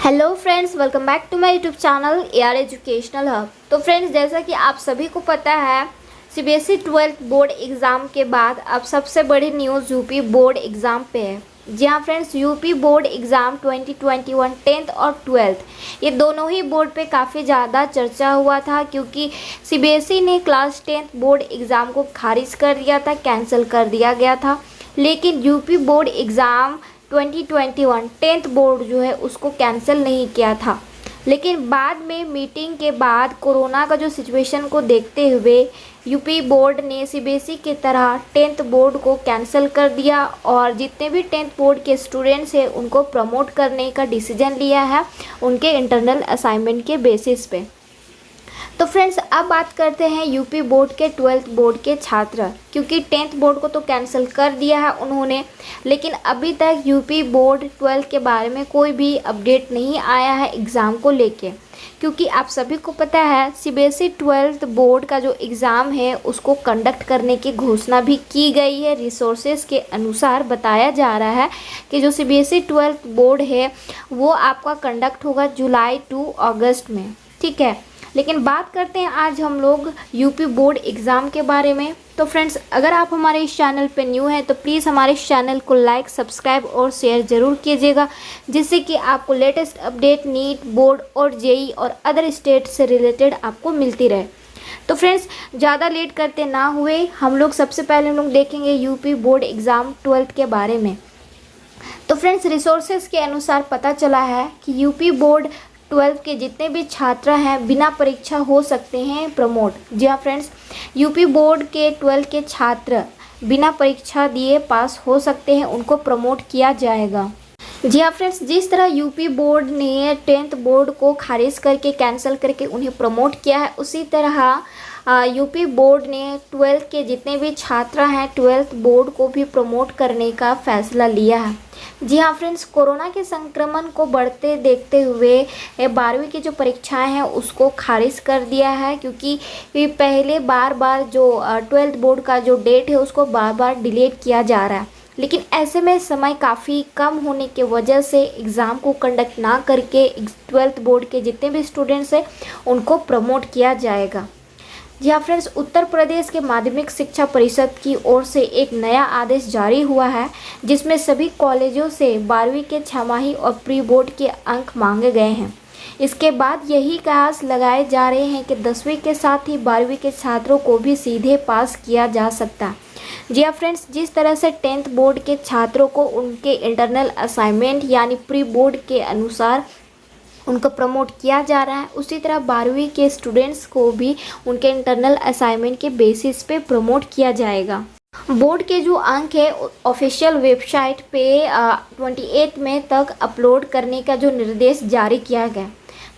Hello friends, welcome back to my YouTube channel AR educational hub. तो friends, जैसा कि आप सभी को पता है, CBSE 12th बोर्ड एग्ज़ाम के बाद अब सबसे बड़ी न्यूज़ यूपी बोर्ड एग्ज़ाम पे है। जी हाँ friends, UP board exam 2021 10th और 12th ये दोनों ही बोर्ड पे काफ़ी ज़्यादा चर्चा हुआ था, क्योंकि CBSE ने क्लास 10th बोर्ड एग्ज़ाम को खारिज कर दिया था, कैंसिल कर दिया गया था। लेकिन UP board exam 2021 10th board जो है उसको कैंसिल नहीं किया था। लेकिन बाद में मीटिंग के बाद कोरोना का जो सिचुएशन को देखते हुए यूपी बोर्ड ने CBSE की तरह 10th बोर्ड को कैंसिल कर दिया और जितने भी 10th बोर्ड के स्टूडेंट्स हैं उनको प्रमोट करने का डिसीजन लिया है उनके इंटरनल असाइनमेंट के बेसिस पे। तो फ्रेंड्स, अब बात करते हैं यूपी बोर्ड के 12th बोर्ड के छात्र, क्योंकि 10th बोर्ड को तो कैंसिल कर दिया है उन्होंने, लेकिन अभी तक यूपी बोर्ड 12th के बारे में कोई भी अपडेट नहीं आया है एग्ज़ाम को लेके। क्योंकि आप सभी को पता है CBSE 12th बोर्ड का जो एग्ज़ाम है उसको कंडक्ट करने की घोषणा भी की गई है। रिसोर्सेज के अनुसार बताया जा रहा है कि जो CBSE 12th बोर्ड है वो आपका कंडक्ट होगा जुलाई टू अगस्त में, ठीक है। लेकिन बात करते हैं आज हम लोग यूपी बोर्ड एग्ज़ाम के बारे में। तो फ्रेंड्स, अगर आप हमारे इस चैनल पे न्यू हैं तो प्लीज़ हमारे इस चैनल को लाइक, सब्सक्राइब और शेयर ज़रूर कीजिएगा, जिससे कि आपको लेटेस्ट अपडेट नीट बोर्ड और JEE और अदर स्टेट से रिलेटेड आपको मिलती रहे। तो फ्रेंड्स, ज़्यादा लेट करते ना हुए हम लोग सबसे पहले हम लोग देखेंगे यूपी बोर्ड एग्ज़ाम 12th के बारे में। तो फ्रेंड्स, रिसोर्सेज के अनुसार पता चला है कि यूपी बोर्ड 12th के जितने भी छात्र हैं बिना परीक्षा हो सकते हैं प्रमोट। जी हाँ फ्रेंड्स, यूपी बोर्ड के 12th के छात्र बिना परीक्षा दिए पास हो सकते हैं, उनको प्रमोट किया जाएगा। जी हाँ फ्रेंड्स, जिस तरह यूपी बोर्ड ने 10th बोर्ड को खारिज करके कैंसिल करके उन्हें प्रमोट किया है, उसी तरह यूपी बोर्ड ने 12th के जितने भी छात्र हैं 12th बोर्ड को भी प्रमोट करने का फैसला लिया है। जी हाँ फ्रेंड्स, कोरोना के संक्रमण को बढ़ते देखते हुए 12वीं की जो परीक्षाएं हैं उसको खारिज कर दिया है, क्योंकि पहले बार जो 12th बोर्ड का जो डेट है उसको बार डिलेट किया जा रहा है। लेकिन ऐसे में समय काफ़ी कम होने की वजह से एग्ज़ाम को कंडक्ट ना करके 12th बोर्ड के जितने भी स्टूडेंट्स हैं उनको प्रमोट किया जाएगा। जी हाँ फ्रेंड्स, उत्तर प्रदेश के माध्यमिक शिक्षा परिषद की ओर से एक नया आदेश जारी हुआ है, जिसमें सभी कॉलेजों से 12वीं के छमाही और प्री बोर्ड के अंक मांगे गए हैं। इसके बाद यही कयास लगाए जा रहे हैं कि 10वीं के साथ ही 12वीं के छात्रों को भी सीधे पास किया जा सकता है। जी हाँ फ्रेंड्स, जिस तरह से 10th बोर्ड के छात्रों को उनके इंटरनल असाइनमेंट यानी प्री बोर्ड के अनुसार उनको प्रमोट किया जा रहा है, उसी तरह 12वीं के स्टूडेंट्स को भी उनके इंटरनल असाइनमेंट के बेसिस पे प्रमोट किया जाएगा। बोर्ड के जो अंक है ऑफिशियल वेबसाइट पे 28 मई तक अपलोड करने का जो निर्देश जारी किया गया।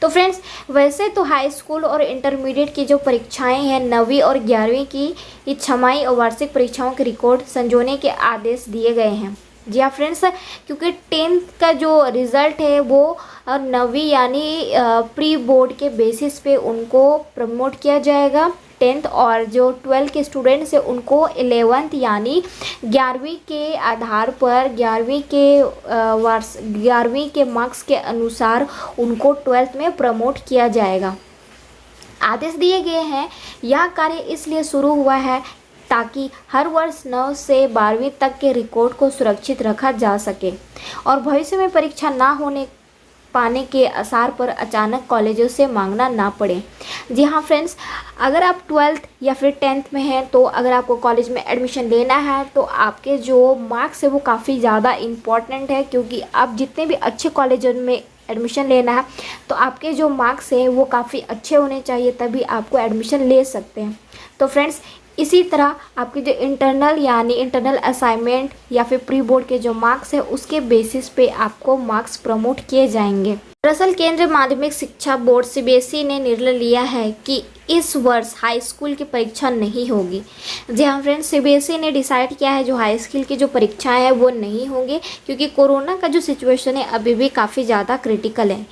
तो फ्रेंड्स, वैसे तो हाई स्कूल और इंटरमीडिएट की जो परीक्षाएं हैं 9वीं और 11वीं की ये छमाही और वार्षिक परीक्षाओं के रिकॉर्ड संजोने के आदेश दिए गए हैं। जी हाँ फ्रेंड्स, क्योंकि 10th का जो रिज़ल्ट है वो 9वीं यानी प्री बोर्ड के बेसिस पे उनको प्रमोट किया जाएगा 10th, और जो 12th के स्टूडेंट्स हैं उनको 11th यानी 11वीं के आधार पर 11वीं के मार्क्स के अनुसार उनको 12th में प्रमोट किया जाएगा। आदेश दिए गए हैं। यह कार्य इसलिए शुरू हुआ है ताकि हर वर्ष 9 से 12वीं तक के रिकॉर्ड को सुरक्षित रखा जा सके और भविष्य में परीक्षा ना होने पाने के आसार पर अचानक कॉलेजों से मांगना ना पड़े। जी हाँ फ्रेंड्स, अगर आप 12th या फिर 10th में हैं तो अगर आपको कॉलेज में एडमिशन लेना है तो आपके जो मार्क्स है वो काफ़ी ज़्यादा इम्पॉर्टेंट है, क्योंकि आप जितने भी अच्छे कॉलेजों में एडमिशन लेना है तो आपके जो मार्क्स हैं वो काफ़ी अच्छे होने चाहिए, तभी आपको एडमिशन ले सकते हैं। तो फ्रेंड्स, इसी तरह आपके जो इंटरनल यानी इंटरनल असाइनमेंट या फिर प्री बोर्ड के जो मार्क्स है उसके बेसिस पे आपको मार्क्स प्रमोट किए जाएंगे। दरअसल केंद्रीय माध्यमिक शिक्षा बोर्ड CBSE ने निर्णय लिया है कि इस वर्ष हाई स्कूल की परीक्षा नहीं होगी। जी हाँ फ्रेंड्स, CBSE ने डिसाइड किया है जो हाई स्कूल की जो परीक्षाएं हैं वो नहीं होंगी, क्योंकि कोरोना का जो सिचुएशन है अभी भी काफ़ी ज़्यादा क्रिटिकल है।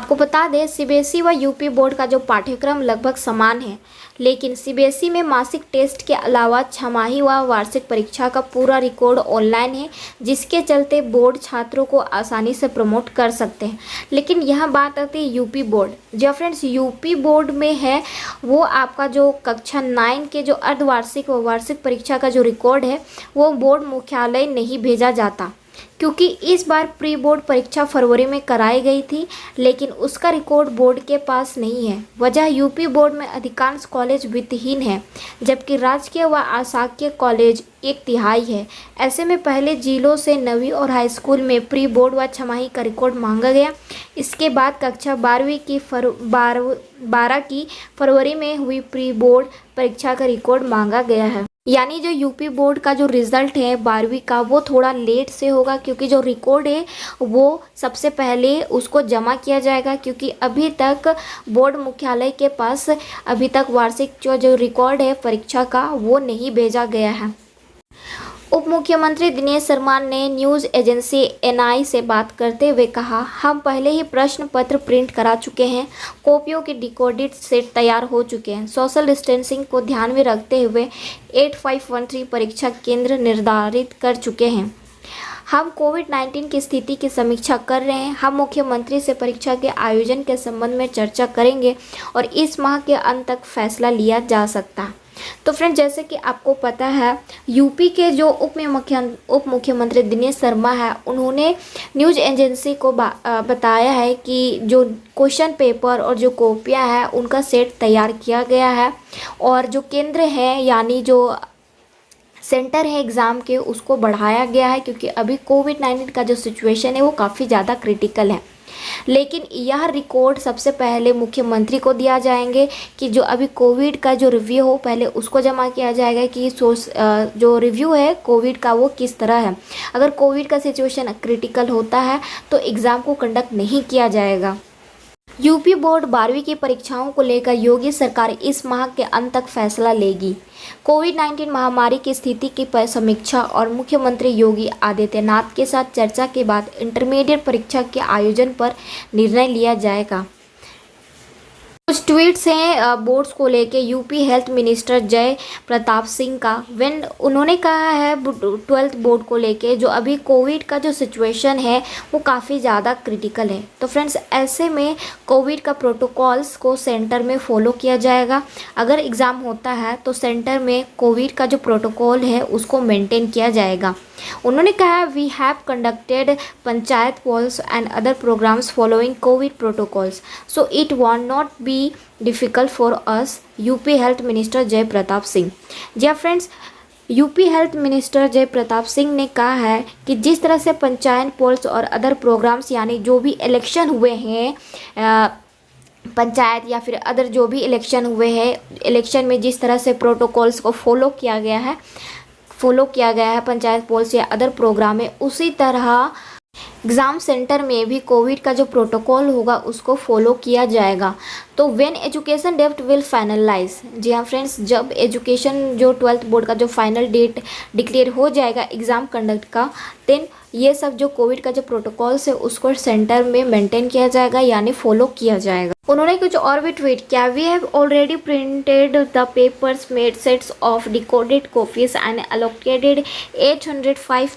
आपको बता दें सीबीएसई व यूपी बोर्ड का जो पाठ्यक्रम लगभग समान है, लेकिन सीबीएसई में मासिक टेस्ट के अलावा छमाही व वार्षिक परीक्षा का पूरा रिकॉर्ड ऑनलाइन है, जिसके चलते बोर्ड छात्रों को आसानी से प्रमोट कर सकते हैं। लेकिन यह बात आती है यूपी बोर्ड। जो फ्रेंड्स यूपी बोर्ड में है वो आपका जो कक्षा 9 के जो अर्धवार्षिक व वार्षिक परीक्षा का जो रिकॉर्ड है वो बोर्ड मुख्यालय नहीं भेजा जाता, क्योंकि इस बार प्री बोर्ड परीक्षा फरवरी में कराई गई थी, लेकिन उसका रिकॉर्ड बोर्ड के पास नहीं है। वजह यूपी बोर्ड में अधिकांश कॉलेज वित्तहीन है, जबकि राजकीय व आशाकीय कॉलेज 1/3 है। ऐसे में पहले जिलों से 9वीं और हाई स्कूल में प्री बोर्ड व छमाही का रिकॉर्ड मांगा गया। इसके बाद कक्षा 12 की फरवरी में हुई प्री बोर्ड परीक्षा का रिकॉर्ड मांगा गया है। यानी जो यूपी बोर्ड का जो रिज़ल्ट है 12वीं का वो थोड़ा लेट से होगा, क्योंकि जो रिकॉर्ड है वो सबसे पहले उसको जमा किया जाएगा, क्योंकि अभी तक बोर्ड मुख्यालय के पास अभी तक वार्षिक जो रिकॉर्ड है परीक्षा का वो नहीं भेजा गया है। उप मुख्यमंत्री दिनेश शर्मा ने न्यूज़ एजेंसी एनआई से बात करते हुए कहा, हम पहले ही प्रश्न पत्र प्रिंट करा चुके हैं, कॉपियों के डिकोडेड सेट तैयार हो चुके हैं। सोशल डिस्टेंसिंग को ध्यान में रखते हुए 8513 परीक्षा केंद्र निर्धारित कर चुके हैं। हम कोविड-19 की स्थिति की समीक्षा कर रहे हैं। हम मुख्यमंत्री से परीक्षा के आयोजन के संबंध में चर्चा करेंगे और इस माह के अंत तक फैसला लिया जा सकता है। तो फ्रेंड, जैसे कि आपको पता है यूपी के जो उप मुख्यमंत्री दिनेश शर्मा है, उन्होंने न्यूज़ एजेंसी को बताया है कि जो क्वेश्चन पेपर और जो कॉपियां हैं उनका सेट तैयार किया गया है, और जो केंद्र है यानी जो सेंटर है एग्ज़ाम के उसको बढ़ाया गया है, क्योंकि अभी कोविड-19 का जो सिचुएशन है वो काफ़ी ज़्यादा क्रिटिकल है। लेकिन यह रिकॉर्ड सबसे पहले मुख्यमंत्री को दिया जाएंगे कि जो अभी कोविड का जो रिव्यू हो पहले उसको जमा किया जाएगा कि जो रिव्यू है कोविड का वो किस तरह है। अगर कोविड का सिचुएशन क्रिटिकल होता है तो एग्ज़ाम को कंडक्ट नहीं किया जाएगा। यूपी बोर्ड 12वीं की परीक्षाओं को लेकर योगी सरकार इस माह के अंत तक फैसला लेगी। कोविड-19 महामारी की स्थिति की समीक्षा और मुख्यमंत्री योगी आदित्यनाथ के साथ चर्चा के बाद इंटरमीडिएट परीक्षा के आयोजन पर निर्णय लिया जाएगा। कुछ ट्वीट्स हैं बोर्ड्स को लेके UP health minister Jai Pratap Singh का। उन्होंने कहा है 12th बोर्ड को लेके जो अभी कोविड का जो सिचुएशन है वो काफ़ी ज़्यादा क्रिटिकल है। तो फ्रेंड्स, ऐसे में कोविड का प्रोटोकॉल्स को सेंटर में फॉलो किया जाएगा। अगर एग्ज़ाम होता है तो सेंटर में कोविड का जो प्रोटोकॉल है उसको मेंटेन किया जाएगा। उन्होंने कहा we have conducted panchayat polls and other programmes following Covid protocols, so it won't not be difficult for us, UP health minister Jai Pratap Singh. जी friends, UP health minister Jai Pratap Singh ने कहा है कि जिस तरह से पंचायत पोल्स और अदर प्रोग्राम्स यानी जो भी इलेक्शन हुए हैं पंचायत या फिर अदर जो भी इलेक्शन हुए हैं, इलेक्शन में जिस तरह से प्रोटोकॉल्स को फॉलो किया गया है पंचायत पोल्स या अदर प्रोग्राम में, उसी तरह एग्ज़ाम सेंटर में भी कोविड का जो प्रोटोकॉल होगा उसको फॉलो किया जाएगा। तो when education date will finalize, जी हाँ फ्रेंड्स, जब एजुकेशन जो 12th बोर्ड का जो फाइनल डेट डिक्लेयर हो जाएगा एग्ज़ाम कंडक्ट का, देन ये सब जो कोविड का जो प्रोटोकॉल्स है उसको सेंटर में मेंटेन किया जाएगा यानी फॉलो किया जाएगा। उन्होंने कुछ और भी ट्वीट किया, we have already printed the papers, made sets of decoded copies and allocated 805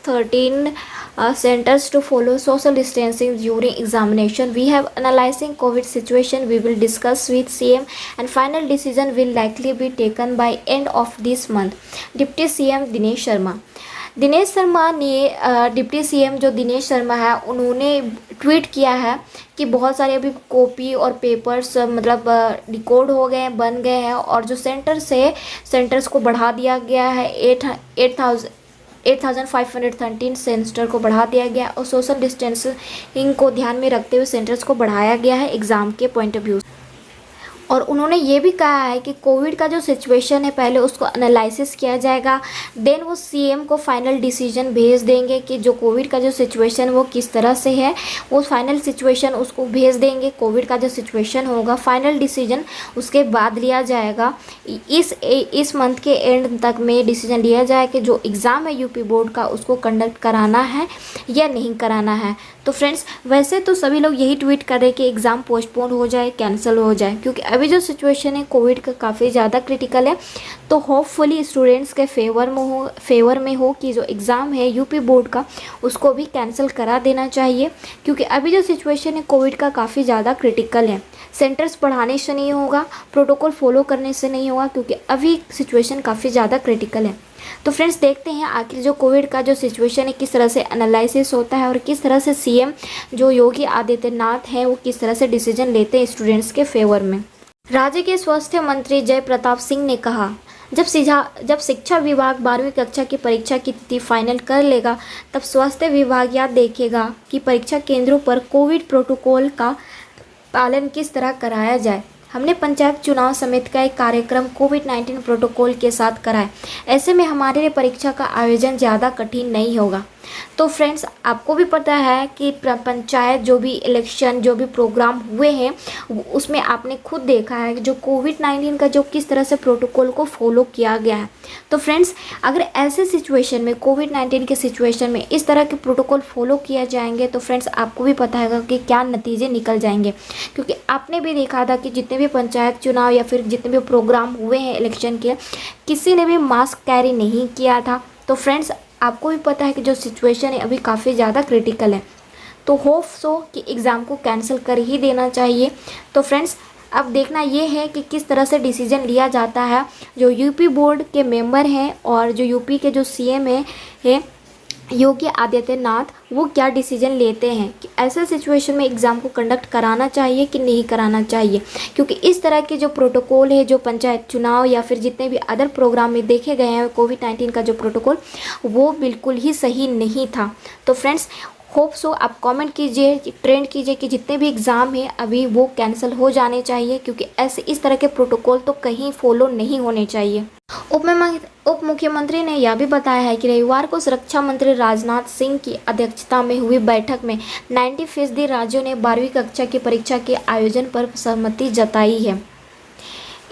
centers to follow social distancing during examination. We have analyzing COVID situation. We will discuss with CM and final decision will likely be taken by end of this month. Deputy CM Dinesh Sharma ने deputy CM जो दिनेश शर्मा है उन्होंने tweet किया है कि बहुत सारे अभी कॉपी और पेपर्स मतलब रिकॉर्ड हो गए हैं, बन गए हैं, और जो सेंटर्स को बढ़ा दिया गया है 8513 सेंटर को बढ़ा दिया गया, और सोशल डिस्टेंसिंग को ध्यान में रखते हुए सेंटर्स को बढ़ाया गया है एग्ज़ाम के पॉइंट ऑफ व्यू। और उन्होंने ये भी कहा है कि कोविड का जो सिचुएशन है पहले उसको एनालिसिस किया जाएगा, देन वो सीएम को फाइनल डिसीजन भेज देंगे कि जो कोविड का जो सिचुएशन वो किस तरह से है, वो फाइनल सिचुएशन उसको भेज देंगे। कोविड का जो सिचुएशन होगा फाइनल डिसीजन उसके बाद लिया जाएगा। इस मंथ के एंड तक में डिसीजन लिया जाए कि जो एग्ज़ाम है यूपी बोर्ड का उसको कंडक्ट कराना है या नहीं कराना है। तो फ्रेंड्स वैसे तो सभी लोग यही ट्वीट कर रहे हैं कि एग्ज़ाम पोस्टपोन हो जाए, कैंसिल हो जाए, क्योंकि अभी जो सिचुएशन है कोविड का काफ़ी ज़्यादा क्रिटिकल है। तो होपफुली स्टूडेंट्स के फेवर में हो कि जो एग्ज़ाम है यूपी बोर्ड का उसको भी कैंसिल करा देना चाहिए, क्योंकि अभी जो सिचुएशन है कोविड का काफ़ी ज़्यादा क्रिटिकल है। सेंटर्स पढ़ाने से नहीं होगा, प्रोटोकॉल फॉलो करने से नहीं होगा, क्योंकि अभी सिचुएशन काफ़ी ज़्यादा क्रिटिकल है। तो फ्रेंड्स देखते हैं आखिर जो कोविड का जो सिचुएशन है किस तरह से एनालिसिस होता है और किस तरह से सीएम जो योगी आदित्यनाथ हैं वो किस तरह से डिसीजन लेते हैं स्टूडेंट्स के फेवर में। राज्य के स्वास्थ्य मंत्री जय प्रताप सिंह ने कहा, जब शिक्षा विभाग 12वीं कक्षा की परीक्षा की तिथि फाइनल कर लेगा तब स्वास्थ्य विभाग यह देखेगा कि परीक्षा केंद्रों पर कोविड प्रोटोकॉल का पालन किस तरह कराया जाए। हमने पंचायत चुनाव समिति का एक कार्यक्रम कोविड-19 प्रोटोकॉल के साथ कराया। ऐसे में हमारे लिए परीक्षा का आयोजन ज़्यादा कठिन नहीं होगा। तो फ्रेंड्स आपको भी पता है कि पंचायत जो भी इलेक्शन जो भी प्रोग्राम हुए हैं उसमें आपने खुद देखा है जो कोविड-19 का जो किस तरह से प्रोटोकॉल को फॉलो किया गया है। तो फ्रेंड्स अगर ऐसे सिचुएशन में कोविड-19 के सिचुएशन में इस तरह के प्रोटोकॉल फॉलो किया जाएंगे तो फ्रेंड्स आपको भी पता है कि क्या नतीजे निकल जाएंगे, क्योंकि आपने भी देखा था कि जितने भी पंचायत चुनाव या फिर जितने भी प्रोग्राम हुए हैं इलेक्शन के किसी ने भी मास्क कैरी नहीं किया था। तो फ्रेंड्स आपको भी पता है कि जो सिचुएशन है अभी काफ़ी ज़्यादा क्रिटिकल है। तो होप सो कि एग्ज़ाम को कैंसिल कर ही देना चाहिए। तो फ्रेंड्स अब देखना ये है कि किस तरह से डिसीजन लिया जाता है। जो यूपी बोर्ड के मेंबर हैं और जो यूपी के जो सीएम है योगी आदित्यनाथ वो क्या डिसीजन लेते हैं कि ऐसे सिचुएशन में एग्ज़ाम को कंडक्ट कराना चाहिए कि नहीं कराना चाहिए, क्योंकि इस तरह के जो प्रोटोकॉल है जो पंचायत चुनाव या फिर जितने भी अदर प्रोग्राम में देखे गए हैं कोविड-19 का जो प्रोटोकॉल वो बिल्कुल ही सही नहीं था। तो फ्रेंड्स होप सो आप कमेंट कीजिए, ट्रेंड कीजिए कि जितने भी एग्ज़ाम हैं अभी वो कैंसिल हो जाने चाहिए, क्योंकि ऐसे इस तरह के प्रोटोकॉल तो कहीं फॉलो नहीं होने चाहिए। उप मुख्यमंत्री ने यह भी बताया है कि रविवार को सुरक्षा मंत्री राजनाथ सिंह की अध्यक्षता में हुई बैठक में 90% राज्यों ने 12वीं कक्षा की परीक्षा के आयोजन पर सहमति जताई है।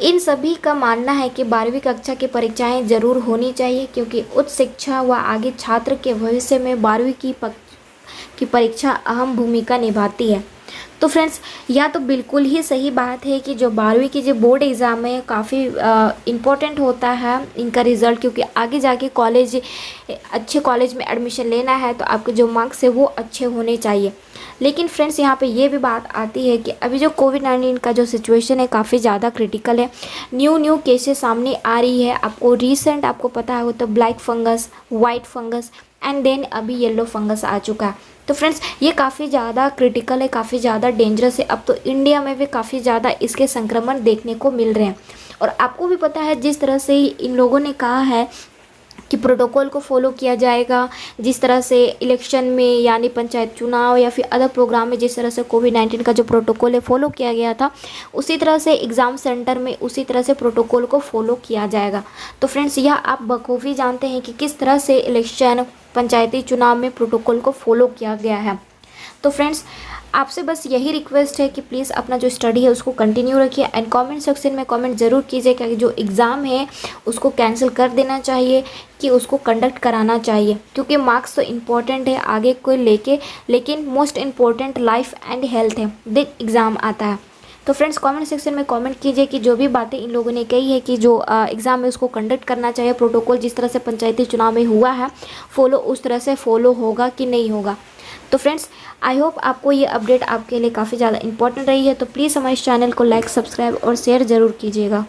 इन सभी का मानना है कि 12वीं कक्षा की परीक्षाएं जरूर होनी चाहिए, क्योंकि उच्च शिक्षा व आगे छात्र के भविष्य में 12वीं की परीक्षा अहम भूमिका निभाती है। तो फ्रेंड्स यह तो बिल्कुल ही सही बात है कि जो 12वीं की जो बोर्ड एग्ज़ाम है काफ़ी इम्पोर्टेंट होता है इनका रिज़ल्ट, क्योंकि आगे जाके अच्छे कॉलेज में एडमिशन लेना है तो आपके जो मार्क्स है वो अच्छे होने चाहिए। लेकिन फ्रेंड्स यहाँ पे ये भी बात आती है कि अभी जो कोविड-19 का जो सिचुएशन है काफ़ी ज़्यादा क्रिटिकल है। न्यू केसेस सामने आ रही है। आपको पता है तो black fungus, white fungus and then अभी येलो फंगस आ चुका है। तो फ्रेंड्स ये काफ़ी ज़्यादा क्रिटिकल है, काफ़ी ज़्यादा डेंजरस है। अब तो इंडिया में भी काफ़ी ज़्यादा इसके संक्रमण देखने को मिल रहे हैं। और आपको भी पता है जिस तरह से इन लोगों ने कहा है कि प्रोटोकॉल को फॉलो किया जाएगा, जिस तरह से इलेक्शन में यानी पंचायत चुनाव या फिर अदर प्रोग्राम में जिस तरह से कोविड-19 का जो प्रोटोकॉल है फॉलो किया गया था उसी तरह से एग्ज़ाम सेंटर में उसी तरह से प्रोटोकॉल को फॉलो किया जाएगा। तो फ्रेंड्स यह आप बखूबी जानते हैं कि किस तरह से इलेक्शन पंचायती चुनाव में प्रोटोकॉल को फॉलो किया गया है। तो फ्रेंड्स आपसे बस यही रिक्वेस्ट है कि प्लीज़ अपना जो स्टडी है उसको कंटिन्यू रखिए एंड कमेंट सेक्शन में कमेंट ज़रूर कीजिए कि जो एग्ज़ाम है उसको कैंसिल कर देना चाहिए कि उसको कंडक्ट कराना चाहिए, क्योंकि मार्क्स तो इम्पॉर्टेंट है आगे को लेके, लेकिन most important life and health है देन एग्ज़ाम आता है। तो फ्रेंड्स कमेंट सेक्शन में कमेंट कीजिए कि जो भी बातें इन लोगों ने कही है कि जो एग्ज़ाम है उसको कंडक्ट करना चाहिए, प्रोटोकॉल जिस तरह से पंचायती चुनाव में हुआ है फॉलो उस तरह से फॉलो होगा कि नहीं होगा। तो फ्रेंड्स आई होप आपको ये अपडेट आपके लिए काफ़ी ज़्यादा इंपॉर्टेंट रही है। तो प्लीज़ हमारे चैनल को लाइक, सब्सक्राइब और शेयर ज़रूर कीजिएगा।